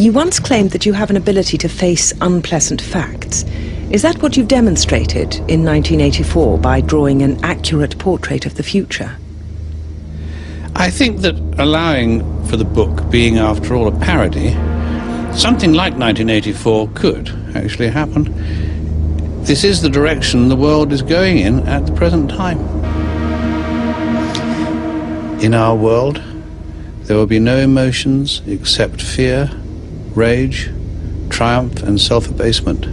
You once claimed that you have an ability to face unpleasant facts. Is that what you've demonstrated in 1984 by drawing an accurate portrait of the future? I think that allowing for the book being, after all, a parody, something like 1984 could actually happen. This is the direction the world is going in at the present time. In our world, there will be no emotions except fear, rage, triumph, and self-abasement.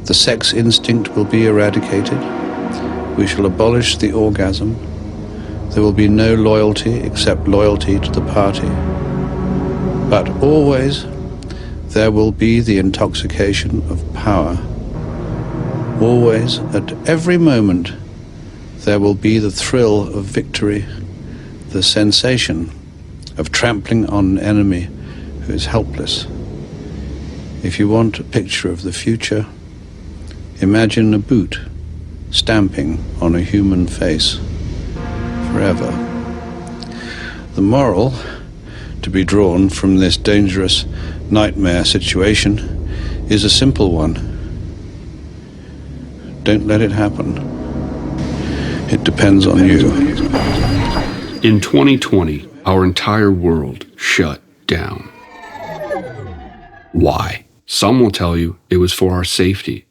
The sex instinct will be eradicated. We shall abolish the orgasm. There will be no loyalty except loyalty to the party. But always there will be the intoxication of power. Always, at every moment, there will be the thrill of victory, the sensation of trampling on an enemy who is helpless. If you want a picture of the future, imagine a boot stamping on a human face forever. The moral to be drawn from this dangerous nightmare situation is a simple one. Don't let it happen. It depends on you. In 2020, our entire world shut down. Why? Some will tell you it was for our safety.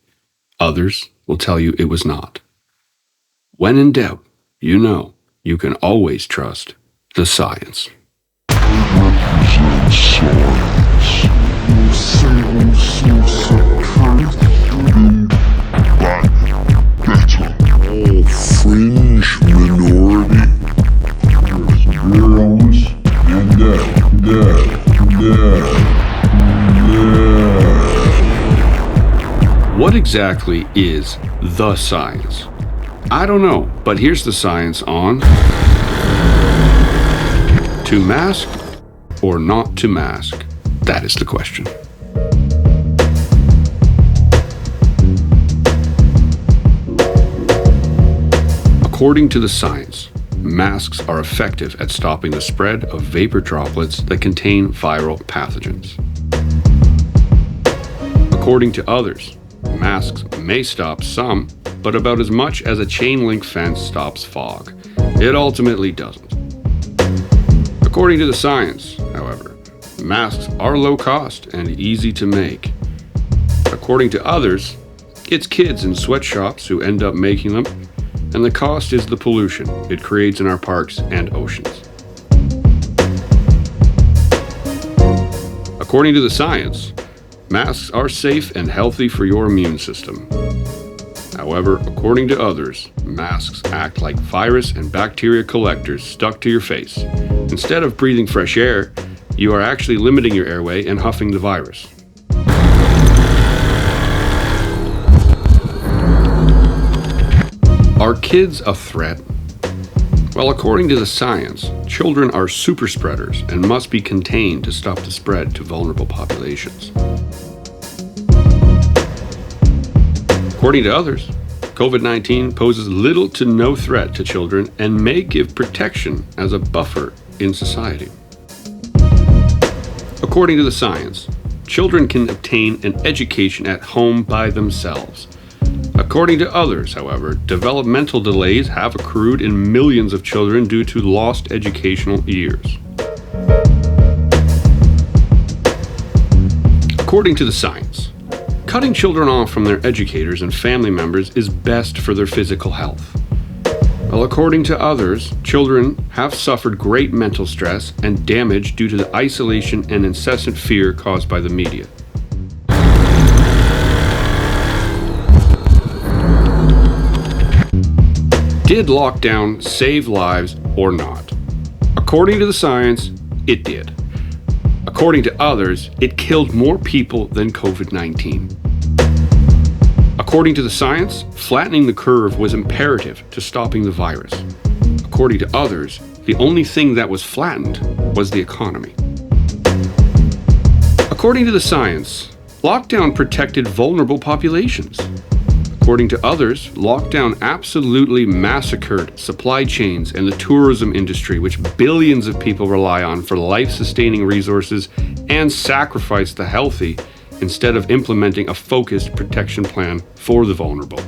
Others will tell you it was not. When in doubt, you know you can always trust the science. Fringe minority. Severe illness and death. What exactly is the science? I don't know, but here's the science on to mask or not to mask. That is the question. According to the science, masks are effective at stopping the spread of vapor droplets that contain viral pathogens. According to others, masks may stop some, but about as much as a chain link fence stops fog. It ultimately doesn't. According to the science, however, masks are low cost and easy to make. According to others, it's kids in sweatshops who end up making them, and the cost is the pollution it creates in our parks and oceans. According to the science, masks are safe and healthy for your immune system. However, according to others, masks act like virus and bacteria collectors stuck to your face. Instead of breathing fresh air, you are actually limiting your airway and huffing the virus. Are kids a threat? Well, according to the science, children are super spreaders and must be contained to stop the spread to vulnerable populations. According to others, COVID-19 poses little to no threat to children and may give protection as a buffer in society. According to the science, children can obtain an education at home by themselves. According to others, however, developmental delays have accrued in millions of children due to lost educational years. According to the science, cutting children off from their educators and family members is best for their physical health. Well, according to others, children have suffered great mental stress and damage due to the isolation and incessant fear caused by the media. Did lockdown save lives or not? According to the science, it did. According to others, it killed more people than COVID-19. According to the science, flattening the curve was imperative to stopping the virus. According to others, the only thing that was flattened was the economy. According to the science, lockdown protected vulnerable populations. According to others, lockdown absolutely massacred supply chains and the tourism industry, which billions of people rely on for life-sustaining resources, and sacrificed the healthy instead of implementing a focused protection plan for the vulnerable.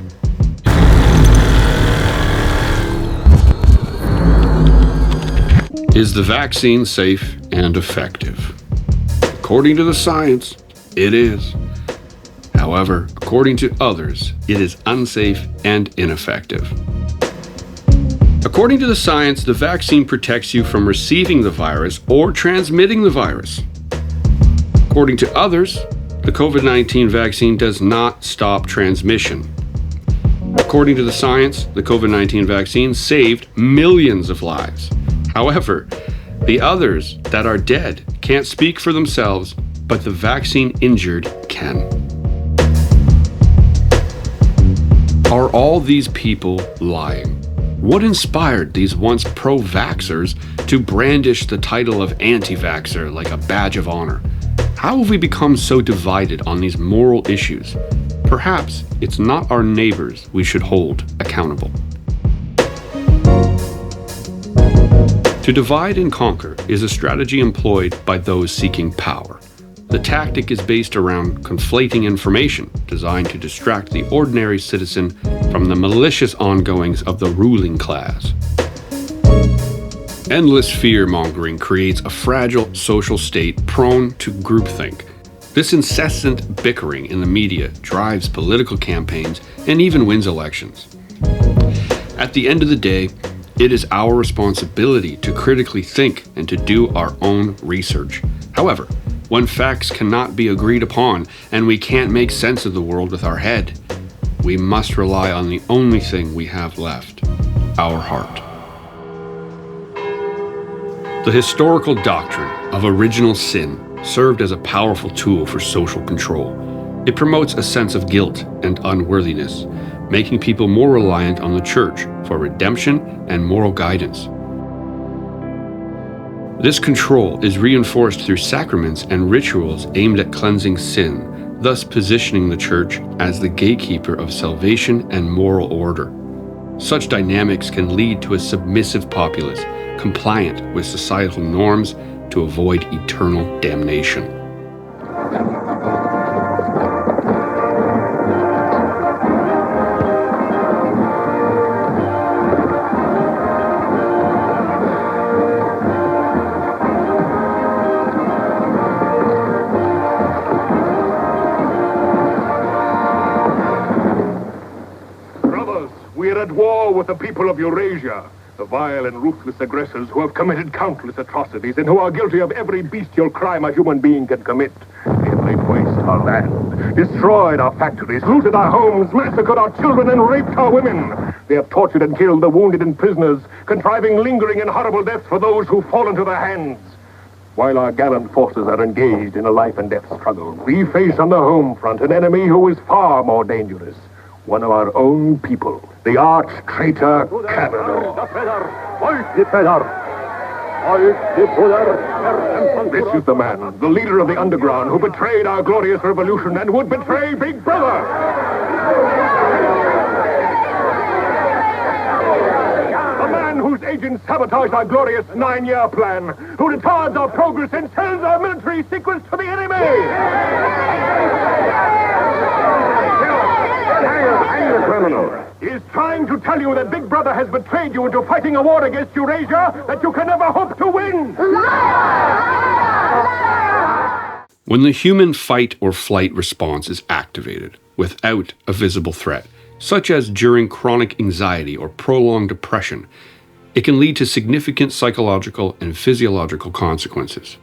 Is the vaccine safe and effective? According to the science, it is. However, according to others, it is unsafe and ineffective. According to the science, the vaccine protects you from receiving the virus or transmitting the virus. According to others, the COVID-19 vaccine does not stop transmission. According to the science, the COVID-19 vaccine saved millions of lives. However, the others that are dead can't speak for themselves, but the vaccine injured can. Are all these people lying? What inspired these once pro-vaxxers to brandish the title of anti-vaxxer like a badge of honor? How have we become so divided on these moral issues? Perhaps it's not our neighbors we should hold accountable. To divide and conquer is a strategy employed by those seeking power. The tactic is based around conflating information designed to distract the ordinary citizen from the malicious ongoings of the ruling class. Endless fear-mongering creates a fragile social state prone to groupthink. This incessant bickering in the media drives political campaigns and even wins elections. At the end of the day, it is our responsibility to critically think and to do our own research. However, when facts cannot be agreed upon and we can't make sense of the world with our head, we must rely on the only thing we have left, our heart. The historical doctrine of original sin served as a powerful tool for social control. It promotes a sense of guilt and unworthiness, making people more reliant on the church for redemption and moral guidance. This control is reinforced through sacraments and rituals aimed at cleansing sin, thus positioning the church as the gatekeeper of salvation and moral order. Such dynamics can lead to a submissive populace, compliant with societal norms to avoid eternal damnation. We are at war with the people of Eurasia, the vile and ruthless aggressors who have committed countless atrocities and who are guilty of every bestial crime a human being can commit. They have laid waste our land, destroyed our factories, looted our homes, massacred our children, and raped our women. They have tortured and killed the wounded and prisoners, contriving lingering and horrible deaths for those who fall into their hands. While our gallant forces are engaged in a life and death struggle, we face on the home front an enemy who is far more dangerous. One of our own people, the arch-traitor Cavalier. This is the man, the leader of the underground, who betrayed our glorious revolution and would betray Big Brother. The man whose agents sabotaged our glorious 9-year plan, who retards our progress and sells our military secrets to the enemy. Criminal is trying to tell you that Big Brother has betrayed you into fighting a war against Eurasia that you can never hope to win. When the human fight or flight response is activated without a visible threat, such as during chronic anxiety or prolonged depression, it can lead to significant psychological and physiological consequences.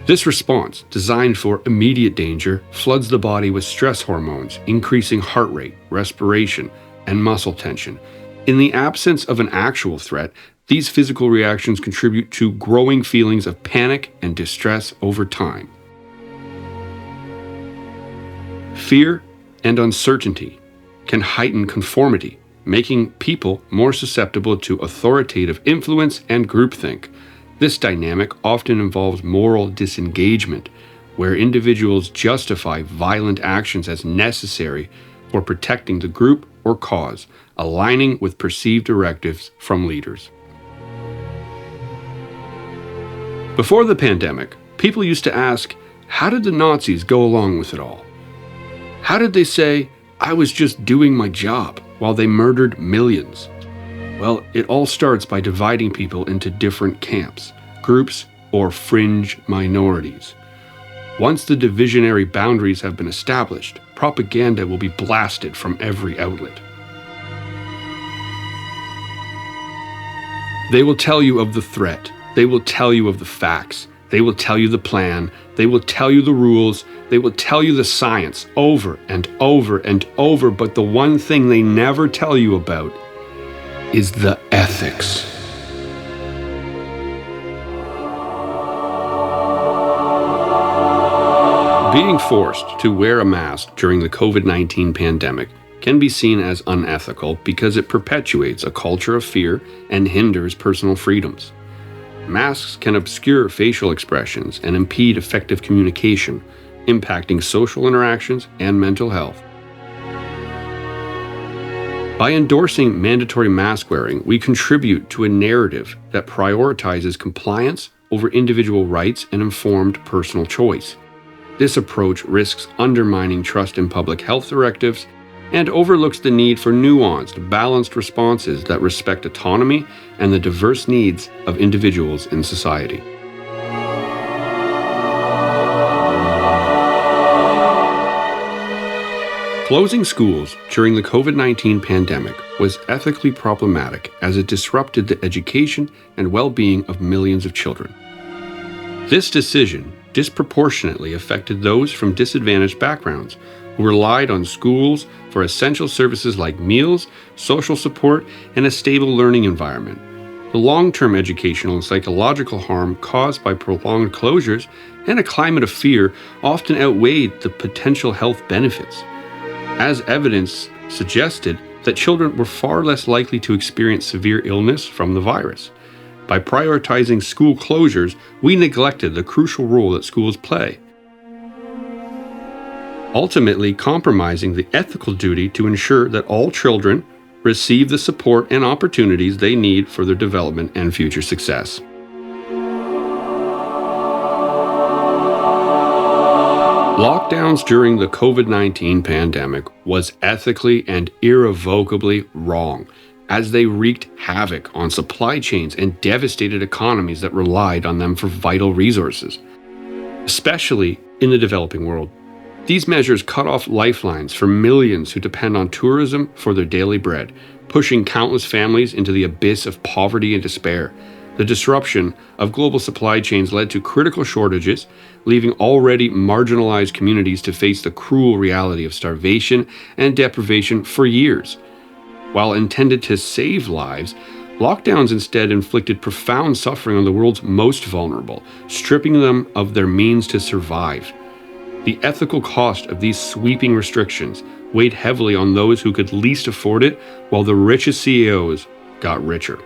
This response, designed for immediate danger, floods the body with stress hormones, increasing heart rate, respiration, and muscle tension. In the absence of an actual threat, these physical reactions contribute to growing feelings of panic and distress over time. Fear and uncertainty can heighten conformity, making people more susceptible to authoritative influence and groupthink. This dynamic often involves moral disengagement, where individuals justify violent actions as necessary for protecting the group or cause, aligning with perceived directives from leaders. Before the pandemic, people used to ask, how did the Nazis go along with it all? How did they say, I was just doing my job while they murdered millions? Well, it all starts by dividing people into different camps, groups, or fringe minorities. Once the divisionary boundaries have been established, propaganda will be blasted from every outlet. They will tell you of the threat. They will tell you of the facts. They will tell you the plan. They will tell you the rules. They will tell you the science over and over and over. But the one thing they never tell you about is the ethics. Being forced to wear a mask during the COVID-19 pandemic can be seen as unethical because it perpetuates a culture of fear and hinders personal freedoms. Masks can obscure facial expressions and impede effective communication, impacting social interactions and mental health. By endorsing mandatory mask wearing, we contribute to a narrative that prioritizes compliance over individual rights and informed personal choice. This approach risks undermining trust in public health directives and overlooks the need for nuanced, balanced responses that respect autonomy and the diverse needs of individuals in society. Closing schools during the COVID-19 pandemic was ethically problematic as it disrupted the education and well-being of millions of children. This decision disproportionately affected those from disadvantaged backgrounds who relied on schools for essential services like meals, social support, and a stable learning environment. The long-term educational and psychological harm caused by prolonged closures and a climate of fear often outweighed the potential health benefits, as evidence suggested that children were far less likely to experience severe illness from the virus. By prioritizing school closures, we neglected the crucial role that schools play, ultimately compromising the ethical duty to ensure that all children receive the support and opportunities they need for their development and future success. Lockdowns during the COVID-19 pandemic was ethically and irrevocably wrong, as they wreaked havoc on supply chains and devastated economies that relied on them for vital resources, especially in the developing world. These measures cut off lifelines for millions who depend on tourism for their daily bread, pushing countless families into the abyss of poverty and despair. The disruption of global supply chains led to critical shortages, leaving already marginalized communities to face the cruel reality of starvation and deprivation for years. While intended to save lives, lockdowns instead inflicted profound suffering on the world's most vulnerable, stripping them of their means to survive. The ethical cost of these sweeping restrictions weighed heavily on those who could least afford it, while the richest CEOs got richer.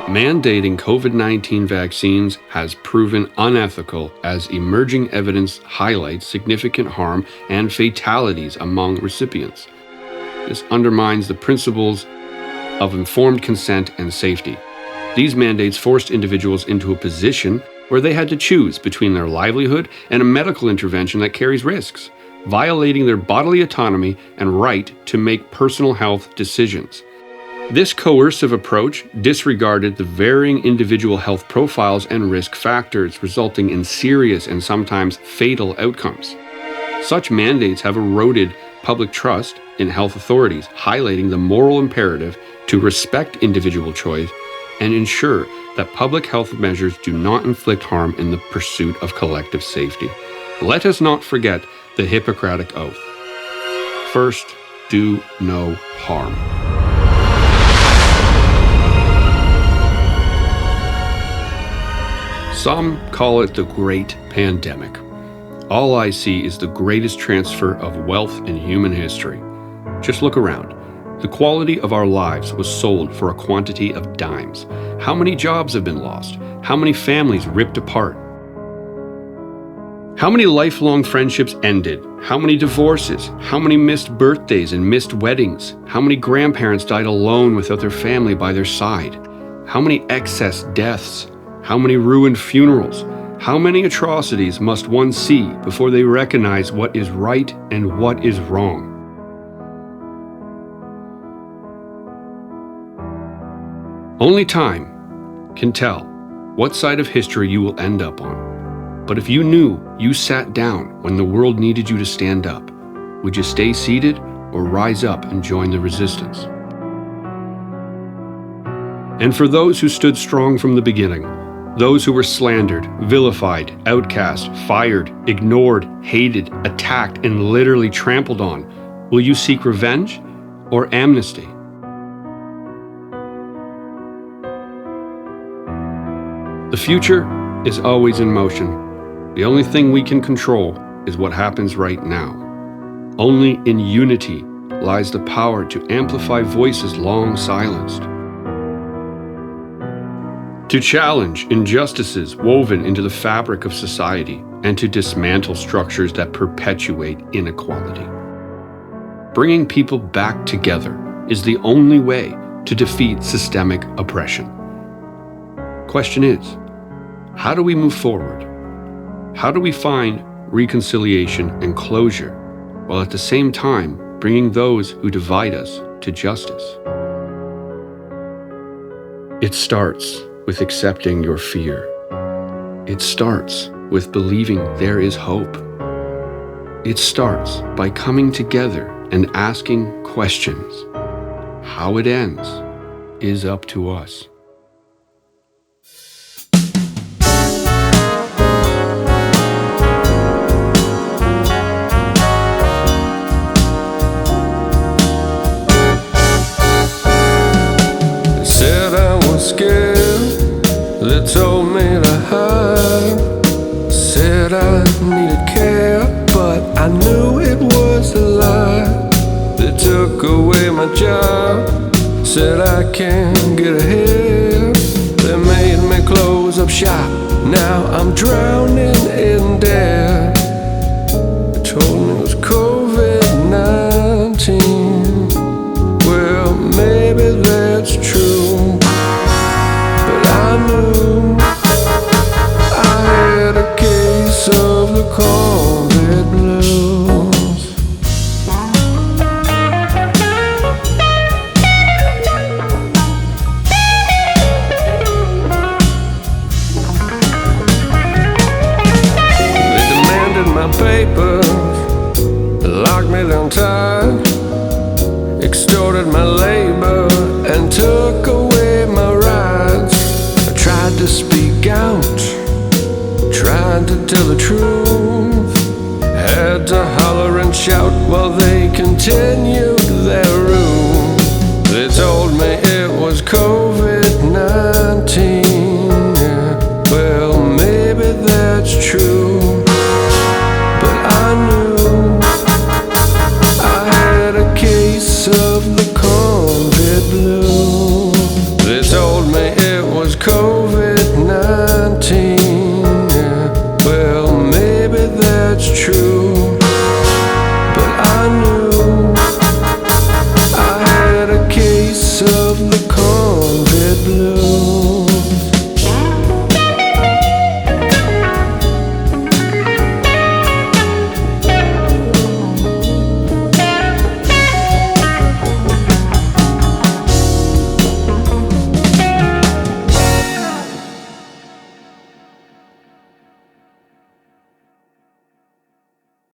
Mandating COVID-19 vaccines has proven unethical as emerging evidence highlights significant harm and fatalities among recipients. This undermines the principles of informed consent and safety. These mandates forced individuals into a position where they had to choose between their livelihood and a medical intervention that carries risks, violating their bodily autonomy and right to make personal health decisions. This coercive approach disregarded the varying individual health profiles and risk factors, resulting in serious and sometimes fatal outcomes. Such mandates have eroded public trust in health authorities, highlighting the moral imperative to respect individual choice and ensure that public health measures do not inflict harm in the pursuit of collective safety. Let us not forget the Hippocratic Oath. First, do no harm. Some call it the Great Pandemic. All I see is the greatest transfer of wealth in human history. Just look around. The quality of our lives was sold for a quantity of dimes. How many jobs have been lost? How many families ripped apart? How many lifelong friendships ended? How many divorces? How many missed birthdays and missed weddings? How many grandparents died alone without their family by their side? How many excess deaths? How many ruined funerals? How many atrocities must one see before they recognize what is right and what is wrong? Only time can tell what side of history you will end up on. But if you knew you sat down when the world needed you to stand up, would you stay seated or rise up and join the resistance? And for those who stood strong from the beginning, those who were slandered, vilified, outcast, fired, ignored, hated, attacked, and literally trampled on, will you seek revenge or amnesty? The future is always in motion. The only thing we can control is what happens right now. Only in unity lies the power to amplify voices long silenced. To challenge injustices woven into the fabric of society and to dismantle structures that perpetuate inequality. Bringing people back together is the only way to defeat systemic oppression. Question is, how do we move forward? How do we find reconciliation and closure while at the same time bringing those who divide us to justice? It starts with accepting your fear. It starts with believing there is hope. It starts by coming together and asking questions. How it ends is up to us. Scared, they told me to hide. Said I needed care, but I knew it was a lie. They took away my job, said I can't get ahead. They made me close up shop, now I'm drowning in debt. They told me it was COVID-19. Well, maybe that's true. I knew I had a case of the CONVID blues. They demanded my papers, locked me down tight, extorted my labor, and took away my rights. Tried to speak out, tried to tell the truth, had to holler and shout while they continued